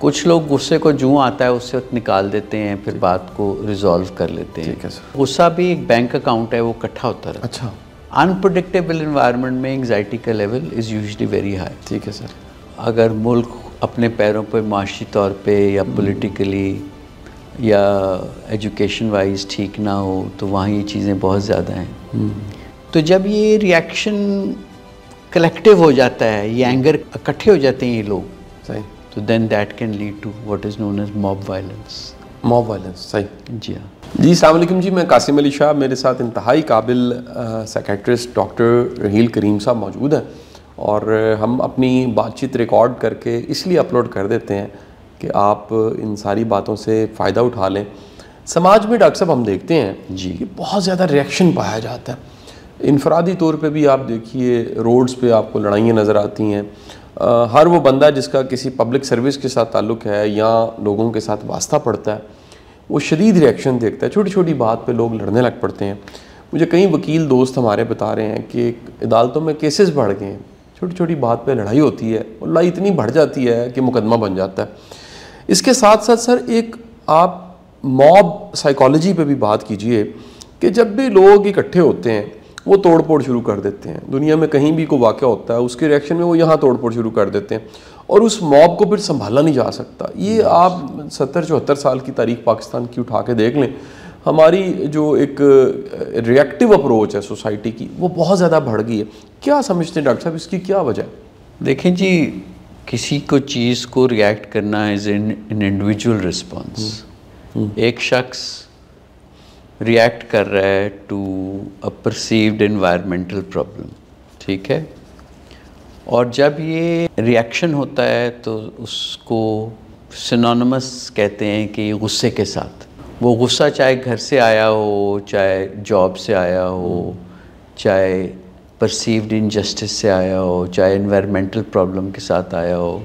कुछ लोग गुस्से को जूं आता है उससे निकाल देते हैं, फिर बात को रिजॉल्व कर लेते हैं। ठीक है सर। गुस्सा भी एक बैंक अकाउंट है, वो इकट्ठा होता है। अच्छा। अनप्रेडिक्टेबल इन्वायरमेंट में एंग्जाइटी का level is usually very high. ठीक है सर। अगर मुल्क अपने पैरों पर माशी तौर पे या पॉलिटिकली या एजुकेशन वाइज ठीक ना हो तो वहाँ ये चीज़ें बहुत ज़्यादा हैं। तो जब ये रिएक्शन कलेक्टिव हो जाता है, ये एंगर इकट्ठे हो जाते हैं ये लोग, सही, तो then that can lead to what is known as mob violence. Mob violence, सही। जी हाँ जी, अस्सलाम वालेकुम जी। मैं कासिम अली शाह, मेरे साथ इंतहाई काबिल साइकेट्रिस्ट डॉक्टर रहील करीम साहब मौजूद हैं और हम अपनी बातचीत रिकॉर्ड करके इसलिए अपलोड कर देते हैं कि आप इन सारी बातों से फ़ायदा उठा लें। समाज में डॉक्टर साहब हम देखते हैं जी कि बहुत ज़्यादा रिएक्शन पाया जाता है। इनफरादी तौर पे भी आप देखिए, रोड्स पे आपको लड़ाइयाँ नज़र आती हैं। हर वो बंदा जिसका किसी पब्लिक सर्विस के साथ ताल्लुक़ है या लोगों के साथ वास्ता पड़ता है, वो शदीद रिएक्शन देखता है। छोटी छोटी बात पे लोग लड़ने लग पड़ते हैं। मुझे कई वकील दोस्त हमारे बता रहे हैं कि अदालतों में केसेस बढ़ गए हैं, छोटी छोटी बात पे लड़ाई होती है और लड़ाई इतनी बढ़ जाती है कि मुकदमा बन जाता है। इसके साथ साथ सर एक आप मॉब साइकोलॉजी पे भी बात कीजिए कि जब भी लोग इकट्ठे होते हैं वो तोड़ फोड़ शुरू कर देते हैं। दुनिया में कहीं भी कोई वाक़या होता है उसके रिएक्शन में वो यहाँ तोड़ फोड़ शुरू कर देते हैं और उस मॉब को फिर संभाला नहीं जा सकता। ये आप 70-74 साल की तारीख पाकिस्तान की उठा के देख लें, हमारी जो एक रिएक्टिव अप्रोच है सोसाइटी की वो बहुत ज़्यादा बढ़ गई है। क्या समझते हैं डॉक्टर साहब, इसकी क्या वजह है? देखें जी, किसी को चीज़ को रिएक्ट करना इज़ एन इंडिविजुअल रिस्पॉन्स। एक शख्स रिएक्ट कर रहा है to a perceived environmental problem, ठीक है, और जब ये रिएक्शन होता है तो उसको सिनोनिमस कहते हैं कि गुस्से के साथ, वो गुस्सा चाहे घर से आया हो, चाहे जॉब से आया हो, चाहे परसीव्ड इनजस्टिस से आया हो, चाहे एनवायरमेंटल प्रॉब्लम के साथ आया हो,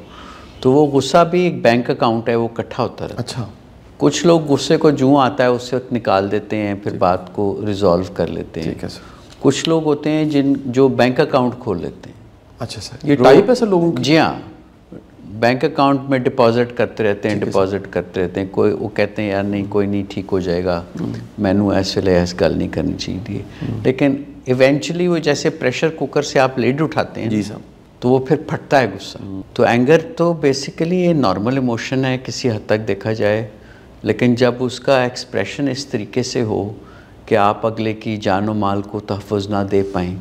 तो वो गुस्सा भी एक बैंक अकाउंट है, वो इकट्ठा होता है। अच्छा। कुछ लोग गुस्से को जूं आता है उससे निकाल देते हैं, फिर बात को रिजॉल्व कर लेते हैं। ठीक है सर। कुछ लोग होते हैं जो बैंक अकाउंट खोल लेते हैं। अच्छा सर, ये टाइप है सर लोगों की? जी हाँ, बैंक अकाउंट में डिपॉजिट करते रहते हैं, डिपॉजिट करते रहते हैं। कोई वो कहते हैं यार नहीं कोई नहीं ठीक हो जाएगा, मैनू ऐसे गल नहीं करनी चाहिए, लेकिन इवेंचुअली वो जैसे प्रेशर कुकर से आप लीड उठाते हैं जी साहब, तो वो फिर फटता है गुस्सा। तो एंगर तो बेसिकली ये नॉर्मल इमोशन है किसी हद तक देखा जाए, लेकिन जब उसका एक्सप्रेशन इस तरीके से हो कि आप अगले की जान और माल को तहफ़्फ़ुज़ ना दे पाएँ,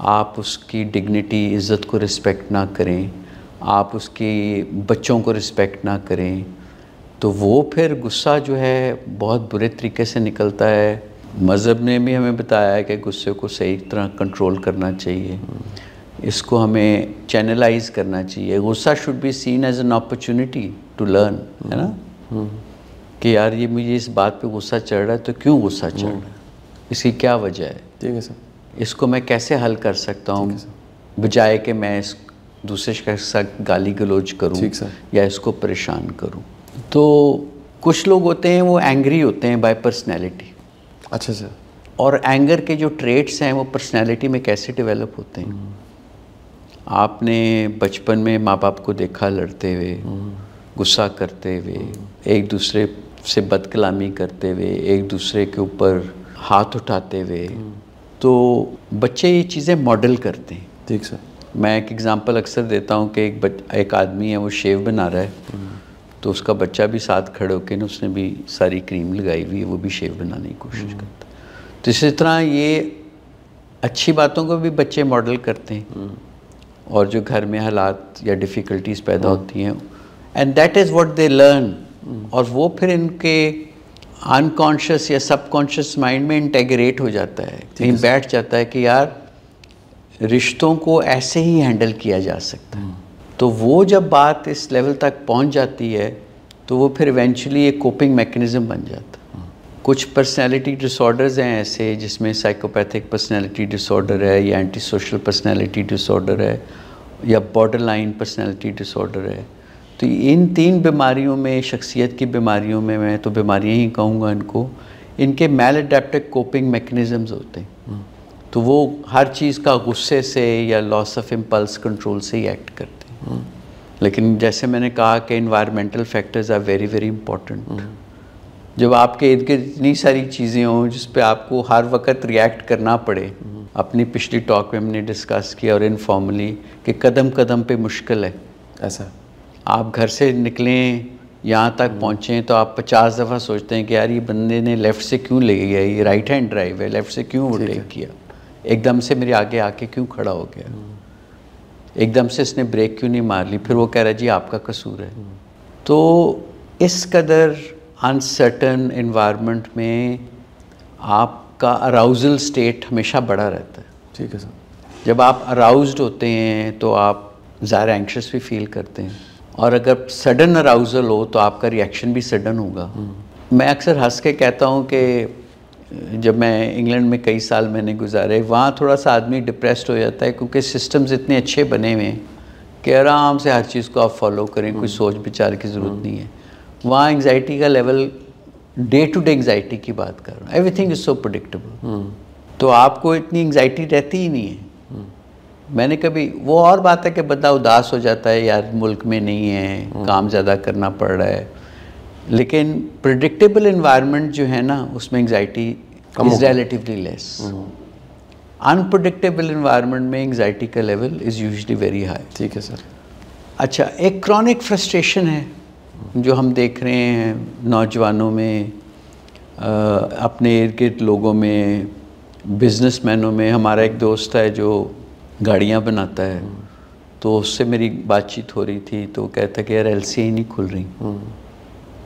आप उसकी डिग्निटी इज़्ज़त को रिस्पेक्ट ना करें, आप उसके बच्चों को रिस्पेक्ट ना करें, तो वो फिर गुस्सा जो है बहुत बुरे तरीके से निकलता है। मज़हब ने भी हमें बताया है कि गुस्से को सही तरह कंट्रोल करना चाहिए, इसको हमें चैनलाइज करना चाहिए। गुस्सा should be seen as an opportunity to learn, है ना, कि यार ये मुझे इस बात पे गुस्सा चढ़ रहा है तो क्यों गुस्सा चढ़ रहा है, इसकी क्या वजह है, ठीक है सर, इसको मैं कैसे हल कर सकता हूँ, बजाय कि मैं इस दूसरे के साथ गाली गलौज करूँ या इसको परेशान करूँ। तो कुछ लोग होते हैं वो एंग्री होते हैं बाय पर्सनैलिटी। अच्छा सर। और एंगर के जो ट्रेट्स हैं वो पर्सनैलिटी में कैसे डेवलप होते हैं? आपने बचपन में माँ बाप को देखा लड़ते हुए, गुस्सा करते हुए, एक दूसरे से बदकलामी करते हुए, एक दूसरे के ऊपर हाथ उठाते हुए, तो बच्चे ये चीज़ें मॉडल करते हैं। ठीक सर। मैं एक एग्ज़ाम्पल अक्सर देता हूँ कि एक आदमी है वो शेव बना रहा है, तो उसका बच्चा भी साथ खड़े होकर ना उसने भी सारी क्रीम लगाई हुई है, वो भी शेव बनाने की कोशिश करता है। तो इसी तरह ये अच्छी बातों को भी बच्चे मॉडल करते हैं और जो घर में हालात या डिफ़िकल्टीज़ पैदा होती हैं, and that is what they learn, और वो फिर इनके अनकॉन्शियस या सबकॉन्शियस माइंड में इंटेग्रेट हो जाता है, कहीं बैठ जाता है कि यार रिश्तों को ऐसे ही हैंडल किया जा सकता है। तो वो जब बात इस लेवल तक पहुंच जाती है तो वो फिर इवेंचुअली एक कोपिंग मैकेनिज़्म बन जाता है। कुछ पर्सनैलिटी डिसऑर्डर्स हैं ऐसे जिसमें साइकोपैथिक पर्सनैलिटी डिसऑर्डर है या एंटी सोशल पर्सनैलिटी डिसऑर्डर है या बॉर्डरलाइन पर्सनैलिटी डिसऑर्डर है। तो इन 3 बीमारियों में, शख्सियत की बीमारियों में, मैं तो बीमारियाँ ही कहूँगा इनको, इनके मैल अडेप्टिव कोपिंग मैकेनिज़म्स होते हैं। तो वो हर चीज़ का गुस्से से या लॉस ऑफ इम्पल्स कंट्रोल से ही एक्ट करते हैं। लेकिन जैसे मैंने कहा कि environmental factors are very very important. जब आपके इर्द गिर्द इतनी सारी चीज़ें हों जिस पे आपको हर वक्त रिएक्ट करना पड़े, अपनी पिछली टॉक में हमने डिस्कस किया और इनफॉर्मली कि कदम कदम पे मुश्किल है। ऐसा आप घर से निकलें यहाँ तक पहुँचें तो आप 50 दफ़ा सोचते हैं कि यार ये बंदे ने लेफ़्ट से क्यों ले गया, ये राइट हैंड ड्राइव है, लेफ़्ट से क्यों ओवरटेक किया, एकदम से मेरे आगे आके क्यों खड़ा हो गया, एकदम से इसने ब्रेक क्यों नहीं मार ली, फिर वो कह रहा है जी आपका कसूर है। तो इस कदर अनसर्टन इन्वायरमेंट में आपका अराउजल स्टेट हमेशा बढ़ा रहता है। ठीक है सर। जब आप अराउज्ड होते हैं तो आप ज़्यादा एंक्शस भी फील करते हैं, और अगर सडन अराउजल हो तो आपका रिएक्शन भी सडन होगा। मैं अक्सर हंस के कहता हूँ कि जब मैं इंग्लैंड में कई साल मैंने गुजारे, वहाँ थोड़ा सा आदमी डिप्रेस्ड हो जाता है क्योंकि सिस्टम्स इतने अच्छे बने हुए हैं कि आराम से हर चीज़ को आप फॉलो करें, कोई सोच विचार की ज़रूरत नहीं है। वहाँ एंग्जाइटी का level, day to day anxiety की बात कर रहा हूँ, एवरीथिंग इज़ सो प्रेडिक्टेबल, तो आपको इतनी एंग्जाइटी रहती ही नहीं है। मैंने कभी, वो और बात है कि बंदा उदास हो जाता है, यार मुल्क में नहीं है, काम ज़्यादा करना पड़ रहा है, लेकिन प्रेडिक्टेबल इन्वायरमेंट जो है ना उसमें anxiety is relatively less. Unpredictable environment में एंग्जाइटी का level is usually very high. ठीक है सर। अच्छा, एक क्रॉनिक फ्रस्ट्रेशन है जो हम देख रहे हैं नौजवानों में, अपने इर्द गिर्द लोगों में, बिजनेसमैनों में। हमारा एक दोस्त है जो गाड़ियाँ बनाता है, तो उससे मेरी बातचीत हो रही थी, तो वो कहता कि यार एलसी ही नहीं खुल रही,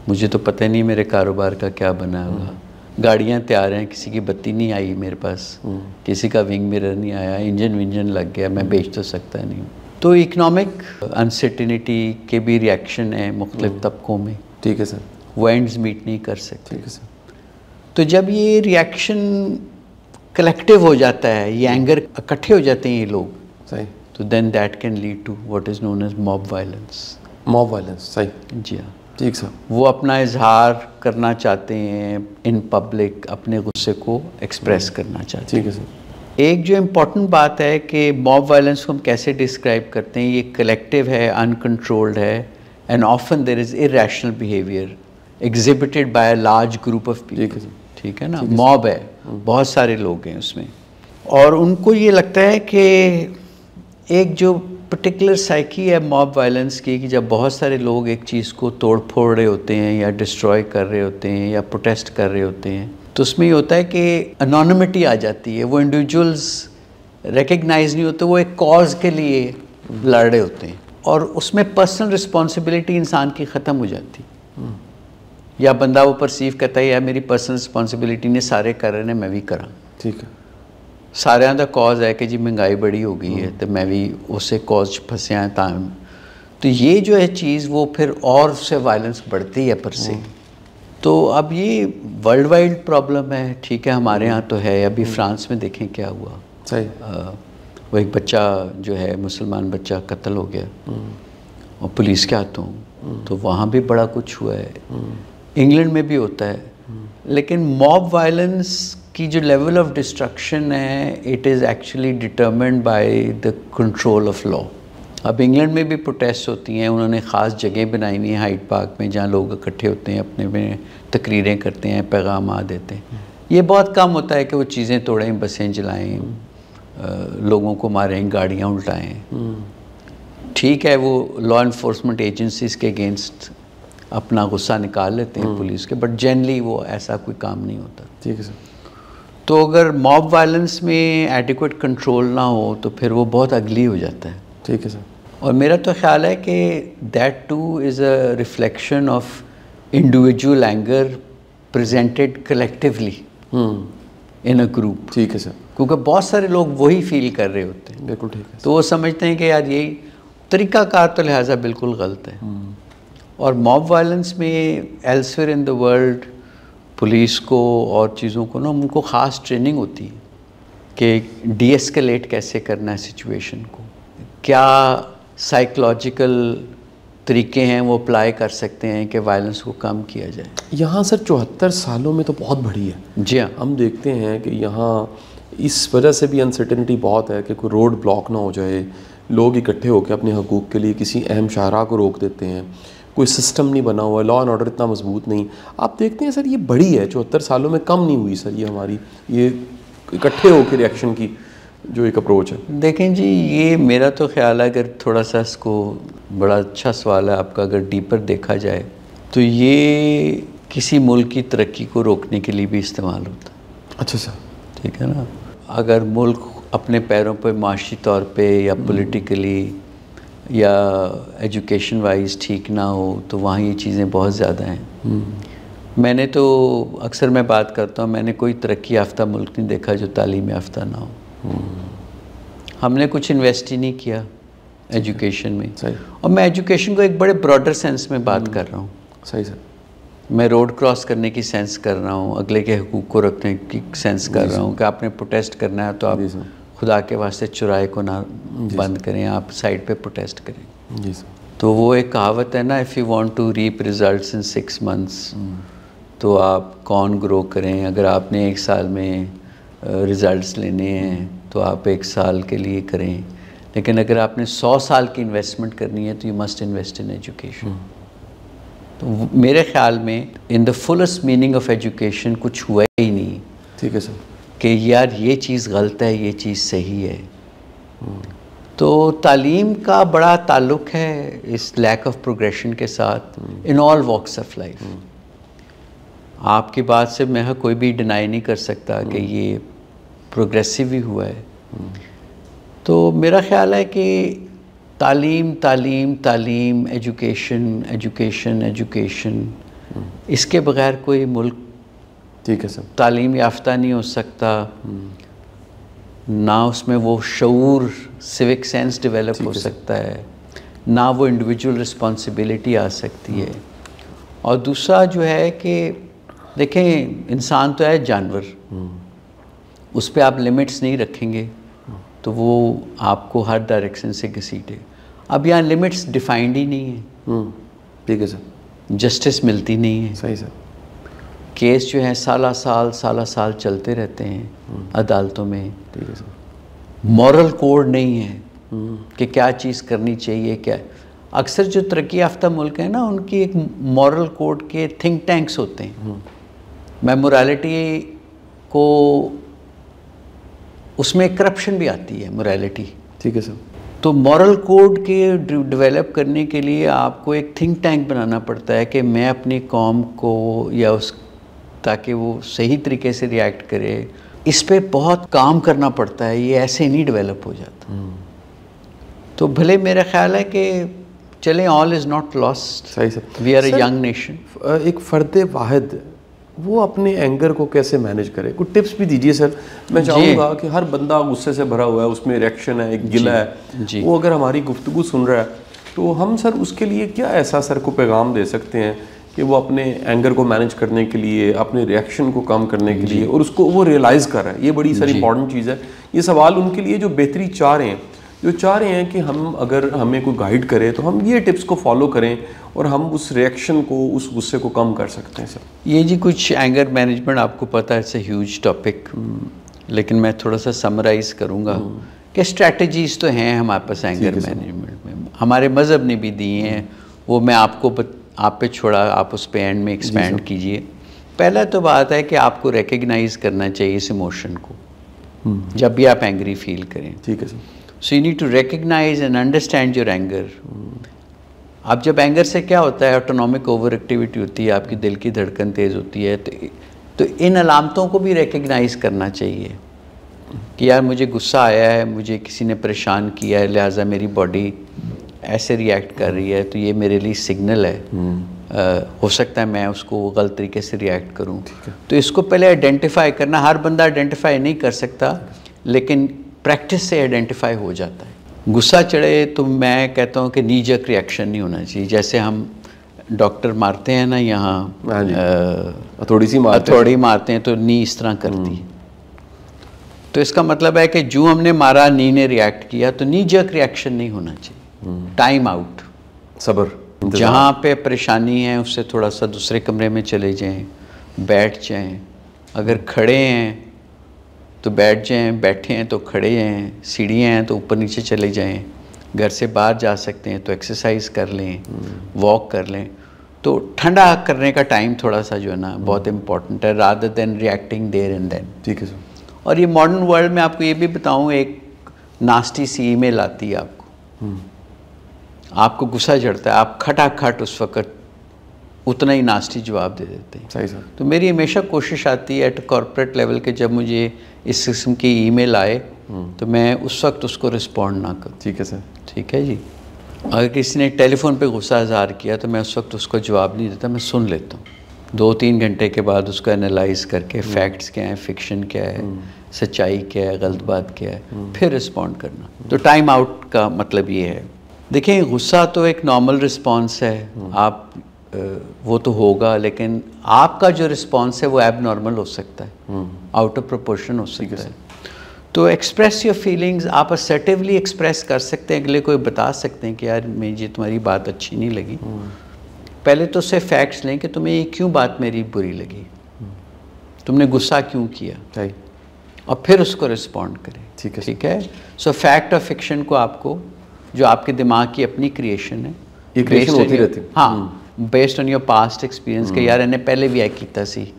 मुझे तो पता नहीं मेरे कारोबार का क्या बना होगा। गाड़ियाँ तैयार हैं, किसी की बत्ती नहीं आई मेरे पास, किसी का विंग मिरर नहीं आया, इंजन विंजन लग गया, मैं बेच तो सकता नहीं। तो इकनॉमिक अनसर्टेनिटी के भी रिएक्शन है मुख्तलिफ तबकों में। ठीक है सर। वो एंड्स मीट नहीं कर सकते। ठीक है सर। तो जब ये रिएक्शन कलेक्टिव हो जाता है, ये एंगर इकट्ठे हो जाते हैं ये लोग, सही, तो then that can lead to what is known as mob violence. Mob violence, सही। जी हाँ। ठीक सर। वो अपना इजहार करना चाहते हैं इन पब्लिक, अपने गुस्से को एक्सप्रेस करना चाहते हैं। ठीक है सर। एक जो इम्पॉर्टेंट बात है कि मॉब वायलेंस को हम कैसे डिस्क्राइब करते हैं, ये कलेक्टिव है, अनकंट्रोल्ड है, and often there is irrational behaviour exhibited by a large group of people. ठीक है सर। ठीक है ना, मॉब है, बहुत सारे लोग हैं उसमें, और उनको ये लगता है कि एक जो पर्टिकुलर साइकी है मॉब वायलेंस की, कि जब बहुत सारे लोग एक चीज़ को तोड़ फोड़ रहे होते हैं या डिस्ट्रॉय कर रहे होते हैं या प्रोटेस्ट कर रहे होते हैं, तो उसमें ये होता है कि अनोनिमिटी आ जाती है, वो इंडिविजुअल्स रिकग्नाइज नहीं होते, वो एक कॉज के लिए लड़ रहे होते हैं, और उसमें पर्सनल रिस्पॉन्सिबिलिटी इंसान की ख़त्म हो जाती है। या बंदा वो परसीव करता है यार मेरी पर्सनल रिस्पॉन्सिबिलिटी ने सारे कर रहे हैं, मैं भी करा। ठीक है। सारिਆਂ ਦਾ कॉज है कि जी महंगाई बड़ी हो गई है तो मैं भी उसे कॉज फंसे हैं ताम, तो ये जो है चीज़ वो फिर और उससे वायलेंस बढ़ती है पर से। तो अब ये वर्ल्ड वाइड प्रॉब्लम है, ठीक है, हमारे यहाँ तो है, अभी फ्रांस में देखें क्या हुआ। सही। वो एक बच्चा जो है मुसलमान बच्चा कत्ल हो गया और पुलिस के हाथों, तो वहाँ भी बड़ा कुछ हुआ है। इंग्लैंड में भी होता है, लेकिन मॉब वायलेंस की जो लेवल ऑफ डिस्ट्रक्शन है it is actually determined by the control of law. अब इंग्लैंड में भी प्रोटेस्ट होती हैं, उन्होंने ख़ास जगह बनाई हुई है हाइड पार्क में जहाँ लोग इकट्ठे होते हैं, अपने में तकरीरें करते हैं, पैगाम देते हैं। ये बहुत कम होता है कि वो चीज़ें तोड़ें, बसें जलाएँ, लोगों को मारें, गाड़ियाँ उल्टाएँ। ठीक है, वो लॉ इन्फोर्समेंट एजेंसीज़ के अगेंस्ट अपना गुस्सा निकाल लेते हैं पुलिस के, बट जनरली वो ऐसा कोई काम नहीं होता। ठीक है सर। तो अगर मॉब वायलेंस में एडिक्वेट कंट्रोल ना हो तो फिर वो बहुत अगली हो जाता है। ठीक है सर। और मेरा तो ख्याल है कि that two is a reflection of individual anger presented collectively in a group. ठीक है सर। क्योंकि बहुत सारे लोग वही फील कर रहे होते हैं। बिल्कुल ठीक है। तो वो समझते हैं कि यार यही तरीक़ाकार तो लिहाजा बिल्कुल गलत है। और मॉब वायलेंस में elsewhere in the world police को और चीज़ों को ना उनको ख़ास ट्रेनिंग होती है कि डीएस्केलेट कैसे करना है सिचुएशन को, क्या साइकोलॉजिकल तरीके हैं वो अप्लाई कर सकते हैं कि वायलेंस को कम किया जाए। यहाँ सर 74 सालों में तो बहुत बड़ी है। जी हाँ। हम देखते हैं कि यहाँ इस वजह से भी अनसर्टेनिटी बहुत है कि कोई रोड ब्लॉक ना हो जाए, लोग इकट्ठे होकर अपने हकूक़ के लिए किसी अहम शाहराह को रोक देते हैं, कोई सिस्टम नहीं बना हुआ है, लॉ एंड ऑर्डर इतना मजबूत नहीं। आप देखते हैं सर ये बड़ी है, 74 सालों में कम नहीं हुई सर ये हमारी ये इकट्ठे होकर रिएक्शन की जो एक अप्रोच है। देखें जी, ये मेरा तो ख्याल है, अगर थोड़ा सा इसको, बड़ा अच्छा सवाल है आपका, अगर डीपर देखा जाए तो ये किसी मुल्क की तरक्की को रोकने के लिए भी इस्तेमाल होता है। अच्छा सर, ठीक है ना। अगर मुल्क अपने पैरों पर माशी तौर पे या पॉलिटिकली या एजुकेशन वाइज ठीक ना हो तो वहाँ ये चीज़ें बहुत ज़्यादा हैं। मैंने तो अक्सर मैं बात करता हूँ, मैंने कोई तरक्की याफ्ता मुल्क नहीं देखा जो तालीम याफ्ता ना हो। हमने कुछ इन्वेस्ट ही नहीं किया एजुकेशन में। सही। और मैं एजुकेशन को एक बड़े ब्रॉडर सेंस में बात कर रहा हूँ। सही सर। मैं रोड क्रॉस करने की सेंस कर रहा हूँ, अगले के हुकूक को रखने की सेंस कर रहा हूँ कि आपने प्रोटेस्ट करना है तो आप खुदा के वास्ते चुराए को ना बंद करें, आप साइड पे प्रोटेस्ट करें। जी सर। तो वो एक कहावत है ना, if you want to reap results in 6 months तो आप कौन ग्रो करें। अगर आपने 1 साल में रिज़ल्ट्स लेने हैं तो आप 1 साल के लिए करें, लेकिन अगर आपने 100 साल की इन्वेस्टमेंट करनी है तो you must invest in education. तो मेरे ख्याल में in the fullest meaning of education कुछ हुआ ही नहीं। ठीक है सर। कि यार ये चीज़ गलत है, ये चीज़ सही है। तो तालीम का बड़ा ताल्लुक़ है इस लैक ऑफ प्रोग्रेशन के साथ in all walks of life. आपकी बात से मैं कोई भी डिनाई नहीं कर सकता कि ये प्रोग्रेसिव ही हुआ है। तो मेरा ख्याल है कि तालीम तालीम तालीम, एजुकेशन एजुकेशन एजुकेशन, इसके बगैर कोई मुल्क, ठीक है सर, तालीम याफ्ता नहीं हो सकता, ना उसमें वो शऊर सिविक सेंस डेवलप हो सकता है, ना वो इंडिविजुअल रिस्पॉन्सिबिलिटी आ सकती है। और दूसरा जो है कि देखें, इंसान तो है जानवर, उस पर आप लिमिट्स नहीं रखेंगे तो वो आपको हर डायरेक्शन से घसीटे। अब यहाँ लिमिट्स डिफाइंड ही नहीं है। ठीक है सर। जस्टिस मिलती नहीं है। सही सर। केस जो है साला साल चलते रहते हैं अदालतों में। ठीक है सर। मॉरल कोड नहीं है कि क्या चीज़ करनी चाहिए क्या। अक्सर जो तरक्की याफ्ता मुल्क हैं ना, उनकी एक मॉरल कोड के थिंक टैंक्स होते हैं। मैं मोरालिटी को, उसमें करप्शन भी आती है मोरालिटी। ठीक है सर। तो मॉरल कोड के डेवलप करने के लिए आपको एक थिंक टैंक बनाना पड़ता है कि मैं अपनी कौम को या उस, ताकि वो सही तरीके से रिएक्ट करे, इस पे बहुत काम करना पड़ता है। ये ऐसे नहीं डेवलप हो जाता। तो भले मेरा ख्याल है कि चलें, ऑल इज़ नॉट लॉस्ट। सही sir. We are a young nation. एक फ़र्द वाहिद वो अपने एंगर को कैसे मैनेज करे, कुछ टिप्स भी दीजिए सर। मैं चाहूँगा कि हर बंदा गुस्से से भरा हुआ है, उसमें रिएक्शन है, एक गिला है, वो अगर हमारी गुफ्तगू सुन रहा है तो हम सर उसके लिए क्या ऐसा सर को पैगाम दे सकते हैं कि वो अपने एंगर को मैनेज करने के लिए, अपने रिएक्शन को कम करने के लिए, और उसको वो रियलाइज़ कर रहा है। ये बड़ी सारी इंपॉर्टेंट चीज़ है। ये सवाल उनके लिए जो बेहतरी चाह रहे हैं, जो चाह रहे हैं कि हम, अगर हमें कोई गाइड करे तो हम ये टिप्स को फॉलो करें और हम उस रिएक्शन को, उस गुस्से को कम कर सकते हैं सर। ये जी कुछ एंगर मैनेजमेंट, आपको पता है इट्स अ ह्यूज टॉपिक, लेकिन मैं थोड़ा सा समराइज़ करूँगा कि स्ट्रैटेजीज़ तो हैं हमारे पास एंगर मैनेजमेंट में, हमारे मज़हब ने भी दिए हैं। वो मैं आपको आप पे छोड़ा, आप उस पे एंड में एक्सपैंड कीजिए। पहला तो बात है कि आपको रिकग्नाइज़ करना चाहिए इस इमोशन को जब भी आप एंग्री फील करें। ठीक है sir. So you need to recognise and understand your anger. अब जब एंगर से क्या होता है, ऑटोनॉमिक ओवर एक्टिविटी होती है, आपकी दिल की धड़कन तेज़ होती है। तो इन अलामतों को भी रिकग्नाइज़ करना चाहिए कि यार मुझे गुस्सा आया है, मुझे किसी ने परेशान किया है, लिहाजा मेरी बॉडी ऐसे रिएक्ट कर रही है, तो ये मेरे लिए सिग्नल है। हो सकता है मैं उसको गलत तरीके से रिएक्ट करूं। तो इसको पहले आइडेंटिफाई करना। हर बंदा आइडेंटिफाई नहीं कर सकता, लेकिन प्रैक्टिस से आइडेंटिफाई हो जाता है। गुस्सा चढ़े तो मैं कहता हूँ कि नी जर्क रिएक्शन नहीं होना चाहिए। जैसे हम डॉक्टर मारते हैं ना, यहाँ हथौड़ी मारते हैं तो नी इस तरह करती है। तो इसका मतलब है कि जो हमने मारा, नी ने रिएक्ट किया, तो नी जर्क रिएक्शन नहीं होना चाहिए। टाइम आउट, सब्र। जहाँ पे परेशानी है उससे थोड़ा सा दूसरे कमरे में चले जाएं, बैठ जाएं। अगर खड़े हैं तो बैठ जाएं, बैठे हैं तो खड़े हैं, सीढ़ियाँ हैं तो ऊपर नीचे चले जाएं। घर से बाहर जा सकते हैं तो एक्सरसाइज कर लें, वॉक कर लें। तो ठंडा करने का टाइम थोड़ा सा जो है ना बहुत इम्पोर्टेंट है, rather than reacting there and then. ठीक है सर। और ये मॉडर्न वर्ल्ड में आपको ये भी बताऊँ, एक नास्टी सी ईमेल आती है आपको गुस्सा चढ़ता है, आप खटाखट उस वक्त उतना ही नास्टी जवाब दे देते हैं। सही सर। तो मेरी हमेशा कोशिश आती है एट कॉर्पोरेट लेवल के, जब मुझे इस किस्म की ईमेल आए तो मैं उस वक्त उसको रिस्पॉन्ड ना करूँ। ठीक है सर। ठीक है जी। अगर किसी ने टेलीफोन पे गुस्सा इज़हार किया तो मैं उस वक्त उसको जवाब नहीं देता, मैं सुन लेता हूँ। 2-3 घंटे के बाद उसको एनालाइज करके फैक्ट्स क्या हैं, फिक्शन क्या है, सच्चाई क्या है, गलत बात क्या है, फिर रिस्पॉन्ड करना। तो टाइम आउट का मतलब ये है। देखिए, गुस्सा तो एक नॉर्मल रिस्पॉन्स है, आप वो तो होगा, लेकिन आपका जो रिस्पॉन्स है वो एब नॉर्मल हो सकता है, आउट ऑफ प्रोपोर्शन हो सकता है। तो एक्सप्रेस योर फीलिंग्स आप असर्टिवली एक्सप्रेस कर सकते हैं, अगले कोई बता सकते हैं कि यार मुझे तुम्हारी बात अच्छी नहीं लगी। पहले तो उससे फैक्ट्स लें कि तुम्हें ये क्यों बात मेरी बुरी लगी, तुमने गुस्सा क्यों किया, और फिर उसको रिस्पॉन्ड करें। ठीक है। सो फैक्ट और फिक्शन को आपको, जो आपके दिमाग की अपनी क्रिएशन है, ये क्रिएशन होती रहती है। हाँ, based on your past experience के यार इन्हें पहले भी ऐ कीता सी,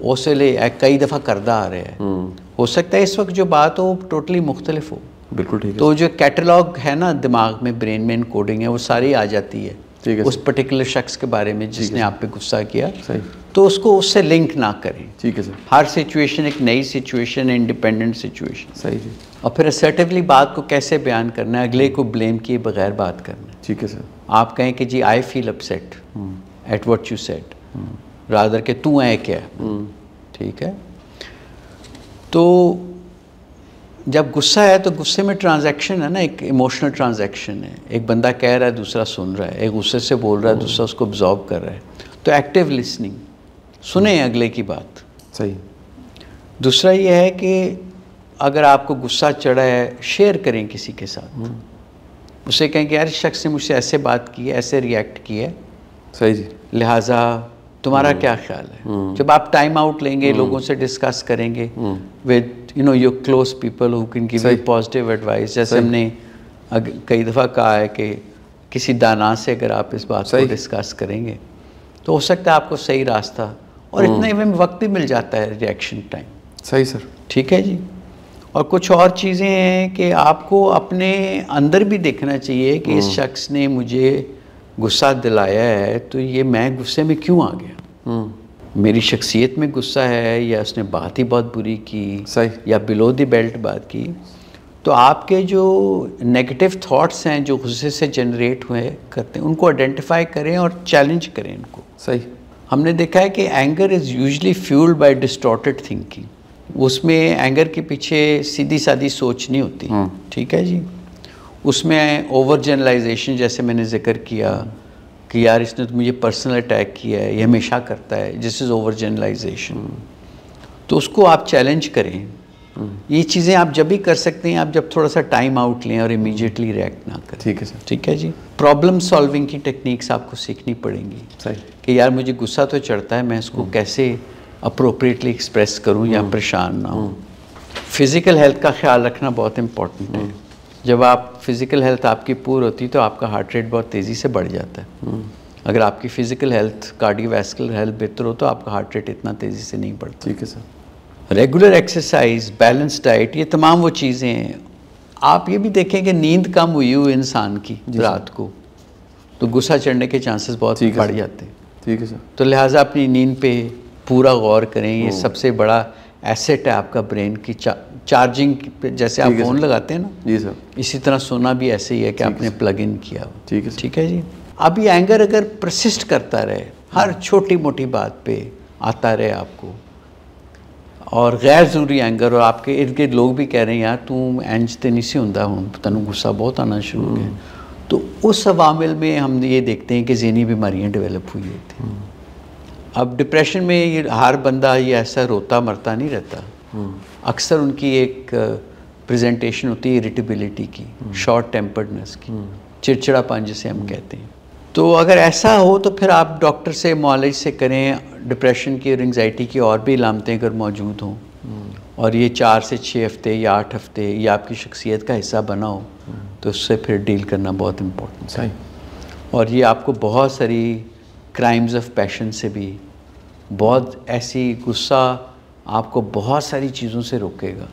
उससे ले कई दफ़ा करदा आ रहा है। हो सकता है इस वक्त जो बात हो टोटली मुख्तलिफ हो। बिल्कुल ठीक है। तो जो कैटलॉग है ना दिमाग में, ब्रेन में इनकोडिंग है, वो सारी आ जाती है उस पर्टिकुलर शख्स के बारे में जिसने आप पे गुस्सा किया। सही। तो उसको उससे लिंक ना करें। ठीक है सर। हर सिचुएशन एक नई सिचुएशन है, इंडिपेंडेंट सिचुएशन। सही जी। और फिर असर्टिवली बात को कैसे बयान करना है, अगले को ब्लेम किए बगैर बात करना है। ठीक है सर। आप कहें कि जी I feel upset at what you said, rather के तू है क्या। ठीक है। तो जब गुस्सा है तो गुस्से में ट्रांजैक्शन है ना, एक इमोशनल ट्रांजैक्शन है। एक बंदा कह रहा है, दूसरा सुन रहा है, एक गुस्से से बोल रहा है, दूसरा उसको ऑब्जॉर्व कर रहा है। तो एक्टिव लिसनिंग, सुने अगले की बात। सही। दूसरा ये है कि अगर आपको गुस्सा चढ़ा है, शेयर करें किसी के साथ। उसे कहें कि यार इस शख्स ने मुझसे ऐसे बात की है, ऐसे रिएक्ट किया है। सही जी। लिहाजा तुम्हारा क्या ख्याल है। जब आप टाइम आउट लेंगे, लोगों से डिस्कस करेंगे with your close people who can give you positive advice. जैसे हमने कई दफ़ा कहा है कि किसी दाना से अगर आप इस बात को डिस्कस करेंगे तो हो सकता है आपको सही रास्ता, और इतने में वक्त भी मिल जाता है, रिएक्शन टाइम। सही सर। ठीक है जी। और कुछ और चीज़ें हैं कि आपको अपने अंदर भी देखना चाहिए कि इस शख्स ने मुझे गुस्सा दिलाया है, तो ये मैं गुस्से में क्यों आ गया। मेरी शख्सियत में गुस्सा है, या उसने बात ही बहुत बुरी की, या बिलो द बेल्ट बात की। तो आपके जो नेगेटिव थॉट्स हैं जो गुस्से से जनरेट हुए करते हैं, उनको आइडेंटिफाई करें और चैलेंज करें इनको। सही। हमने देखा है कि anger is usually fuelled by distorted thinking. उसमें एंगर के पीछे सीधी सादी सोच नहीं होती। ठीक है जी। उसमें ओवर जनरलाइजेशन, जैसे मैंने जिक्र किया कि यार इसने तो मुझे पर्सनल अटैक किया है, ये हमेशा करता है, दिस इज़ ओवर जनरलाइजेशन। तो उसको आप चैलेंज करें। ये चीज़ें आप जब भी कर सकते हैं, आप जब थोड़ा सा टाइम आउट लें और इमीडिएटली रिएक्ट ना करें। ठीक है सर। ठीक है जी। प्रॉब्लम सॉल्विंग की टेक्निक्स आपको सीखनी पड़ेंगी। सही। कि यार मुझे गुस्सा तो चढ़ता है, मैं इसको कैसे अप्रोप्रिएटली एक्सप्रेस करूं या परेशान ना हो। फिज़िकल हेल्थ का ख्याल रखना बहुत इम्पोर्टेंट है। जब आप फिज़िकल हेल्थ आपकी पूर होती है तो आपका हार्ट रेट बहुत तेज़ी से बढ़ जाता है। अगर आपकी फ़िज़िकल हेल्थ, कार्डियोवैस्कुलर हेल्थ बेहतर हो तो आपका हार्ट रेट इतना तेज़ी से नहीं बढ़ता। ठीक है sir. Regular exercise, balance diet, ये तमाम वो चीज़ें हैं। आप ये भी देखें कि नींद कम हुई हो इंसान की रात को, तो गुस्सा चढ़ने के चांसेस बहुत बढ़ जाते हैं। ठीक है सर। तो लिहाजा अपनी नींद पे पूरा गौर करें। ये सबसे बड़ा एसेट है आपका ब्रेन की चार्जिंग पे। जैसे आप फ़ोन लगाते हैं ना, जी सर, इसी तरह सोना भी ऐसे ही है कि आपने प्लग इन किया हो। ठीक है। ठीक है जी। अब ये एंगर अगर प्रसिस्ट करता रहे, हर छोटी मोटी बात पे आता रहे आपको, और गैर ज़रूरी एंगर, और आपके इर्द गिर्द लोग भी कह रहे हैं यार तू इंज तो नहीं सी होंदा, हुण तैनूं गुस्सा बहुत आना शुरू हो गया, तो उस अवामिल में हम ये देखते हैं कि ज़हनी बीमारियाँ डेवलप हुई होती हैं। अब डिप्रेशन में ये हर बंदा ये ऐसा रोता मरता नहीं रहता। अक्सर उनकी एक प्रेजेंटेशन होती है इरिटेबिलिटी की, शॉर्ट टेम्पर्डनेस की, चिड़चिड़ापन जिसे हम कहते हैं। तो अगर ऐसा हो तो फिर आप डॉक्टर से मुआलिज से करें। डिप्रेशन की और एंग्जाइटी की और भी इलामतें अगर मौजूद हों और ये 4 से 6 हफ्ते या 8 हफ्ते या आपकी शख्सियत का हिस्सा बना हो, तो उससे फिर डील करना बहुत इम्पोर्टेंट है। सही। और ये आपको बहुत सारी क्राइम्स ऑफ पैशन से भी, बहुत ऐसी गुस्सा आपको बहुत सारी चीज़ों से रोकेगा,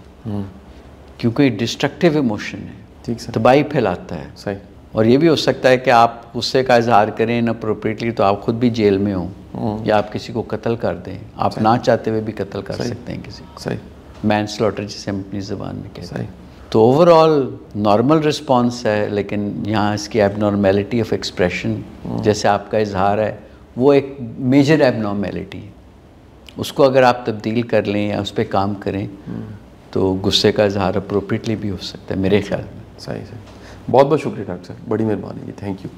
क्योंकि डिस्ट्रक्टिव इमोशन है, ठीक सर। तबाही फैलाता है। सही। और ये भी हो सकता है कि आप गुस्से का इजहार करें इनअप्रोप्रिएटली तो आप खुद भी जेल में हो, या आप किसी को कत्ल कर दें, आप ना चाहते हुए भी कत्ल कर सकते हैं किसी को। सही। मैन स्लॉटर जिसे हम अपनी ज़बान में कहते सही। हैं। तो ओवरऑल नॉर्मल रिस्पॉन्स है, लेकिन यहाँ इसकी एबनॉर्मेलिटी ऑफ एक्सप्रेशन, जैसे आपका इजहार है, वो एक मेजर एबनॉर्मेलिटी है। उसको अगर आप तब्दील कर लें या उस पर काम करें तो गुस्से का इजहार अप्रोप्रिएटली भी हो सकता है मेरे ख्याल में। सही सही। बहुत बहुत शुक्रिया डॉक्टर साहब, बड़ी मेहरबानी जी, थैंक यू।